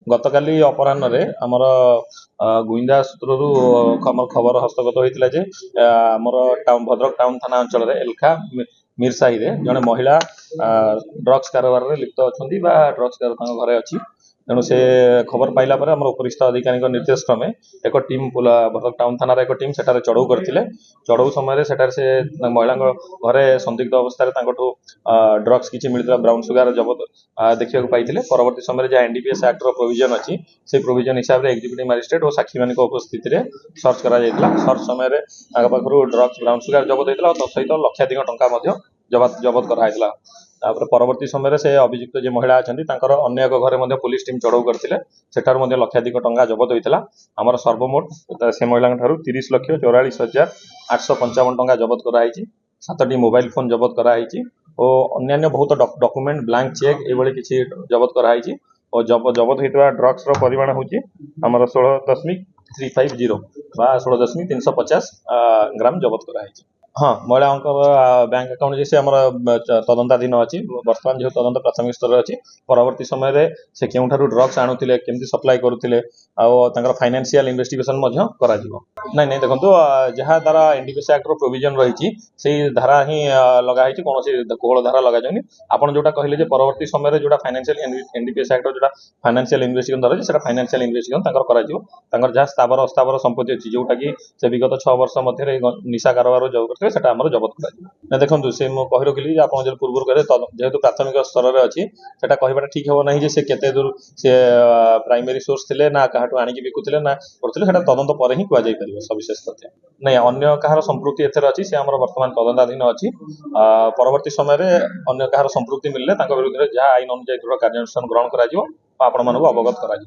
गतकाली अपराह्न आमर गुइंदा सूत्रु खबर हस्तगत होता जे आमर भद्रक टाउन थाना अंचल एलखा मिरसाही जड़े महिला ड्रग्स कारोबार में लिप्त अच्छा ड्रग्स घरे अच्छी तेणु से खबर पाइला उपरिस्थ अधिकारी निर्देश क्रमे एक टीम भद्रक टाउन थाना एक टीम सेठारे चढ़ऊ करते चढ़ऊ समय से महिला घरे संदिग्ध अवस्था ड्रग्स किसी मिलता ब्राउन सुगार जबत देखा पाई परवर्त समय जहाँ एनडीपीएस एक्ट प्रोविजन अच्छी से प्रोविजन हिसाब से एग्जीक्यूटिव मजिस्ट्रेट और साक्षी मान उपस्थित सर्च कर सर्च समय पाखु ड्रग्स ब्राउन सुगार जबत होता तत्सहित लक्षाधिक टंका जबत कराइला परवर्ती समय से अभियुक्त जो महिला अच्छा अन्य एक घरे पुलिस टीम चढ़ऊ करते सेठार लक्षाधिक टंका जबत होता आमर सर्वमोट से महिला 30,44,855 टंका जबत कराई 7टी मोबाइल फोन जबत कराई और अन्य बहुत डॉक्यूमेंट ब्लैंक चेक ये किसी जबत कराई और जबत होता ड्रग्स परिमाण हूँ आमर 16.350 बा 16.350 ग्राम जबत कराई। हाँ महिला बैंक अकाउंट जैसे आम तदंताधीन अच्छी बर्तमान जो तदंत प्राथमिक स्तर अच्छी परवर्ती समय से क्यों ड्रग्स आणुले केमती सप्लाई करुले फाइनेंशियल इन्वेस्टिगेशन नहीं नहीं देखो जहाँ तार एनडीपीएस एक्ट प्रोविजन रही से धारा ही लगाई कौन कोहल धारा लगा जाए आपड़ जोटा कहले परवर्ती समय जो फाइनेंशियल एनडीपीएस एक्ट जो फाइनेंशियल इन्वेस्टिगेशन धरा से फाइनेंशियल इन्वेस्टिगेशन जहाँ स्थावर अस्थावर संपत्ति अच्छी जोटा कि से विगत 6 वर्ष मध्य निशा कारोबार जो करते सेटा आमर जबत कर देखो से मुझे रखी आप जो पूर्व कहे जेहेतु प्राथमिक स्तर में अच्छी से कहवाटा ठीक हे ना से केते दूर से प्राइमरी सोर्स थे ना क्या आणिक बिकुले ना करते तदंत पर ही कहुपर सविशेष तथ्य नहीं अन्य कहार संपृक्ति एथर अच्छी से बर्तमान तदंताधीन अच्छी परवर्ती समय अन्य कहार संपृक्ति मिलने विरुद्ध जहाँ आईन अनुजाई दृढ़ कार्यानुष्ठान ग्रहण कर अवगत कर।